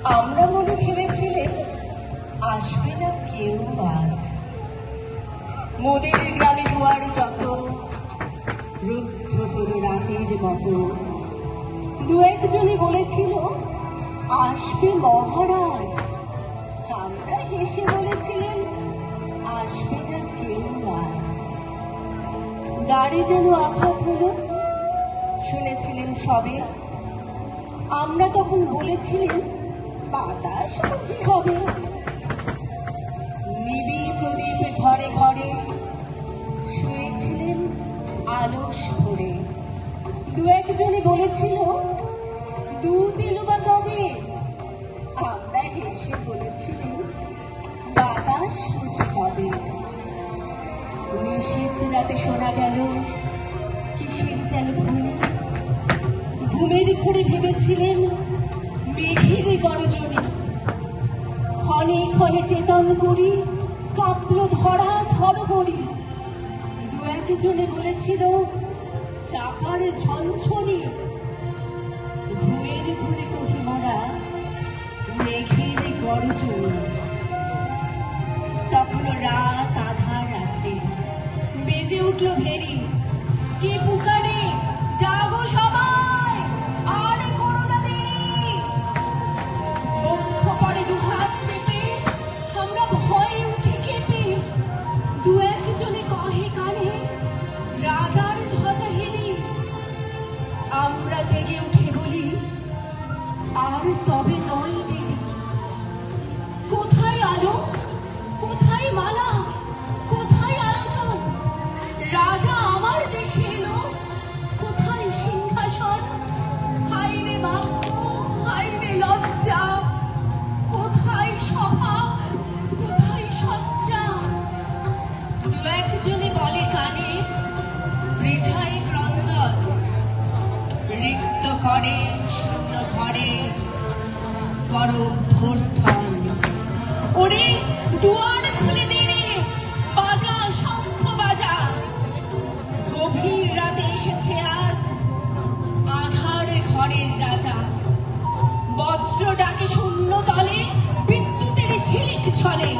আমরা মনে ভেবেছিলেন আসবে না কেউ আজ। মোদের গ্রামে দুয়ার যত রুদ্ধ হলো রাতের মতো। দু একজনে বলেছিল আসবে মহারাজ। আমরা হেসে বলেছিলেন আসবে না কেউ আজ। দাড়ি যেন আঘাত হলো, শুনেছিলেন সবে। আমরা তখন বলেছিলেন বাতাস বুঝি হবে। নিবিড় প্রদীপ ঘরে ঘরে শুয়েছিলেন আলস ভরে। দু একজনে বলেছিল দুধ এলো বা তবে। আমরা হেসে বলেছিলেন বাতাস বুঝি হবে। নিশীথ রাতে শোনা গেল কিসের যেন ধ্বনি। ঘুমের ঘরে ভেবেছিলেন মেঘের গর্জনে। ক্ষণে ক্ষণে চেতন করি কাঁপল ধরা ধরগড়ি। দু একজনে বলেছিল চাকার ঝনঝনি। ঘুমের ঘুরে কহি মোরা মেঘের গর্জন। তখন রাত আধার আছে, বেজে উঠল ভেরি। কে পুকারে জাগো সবাই, আর করো না দেরি। বক্ষ পরে দুহাত চেপে আমরা ভয়ে উঠি কেঁপে। দু একজনে কহে কানে রাজার ধ্বজা হেলি। আমরা জেগে উঠে বলি আর তবে নয় দেরি। কোথায় আলো, কোথায় মালা, কোথায় আলোচন? রাজা আমার দেশে এলো, কোথায় সিংহাসন? হায় রে বাক্য, হায় রে লজ্জা, কোথায় সভা, কোথায় সজ্জা? দু একজনে বলে কানে বৃথাই ক্রন্দন। রিক্ত করে শূন্য ঘরে করো অভ্যর্থন। ওরে দুয়ার খুলে দে রে, বাজা শঙ্খ বাজা। গভীর রাতে এসেছে আজ আধার ঘরের রাজা। বজ্র ডাকে শূন্য তলে, বিদ্যুতের ঝিলিক ছলে।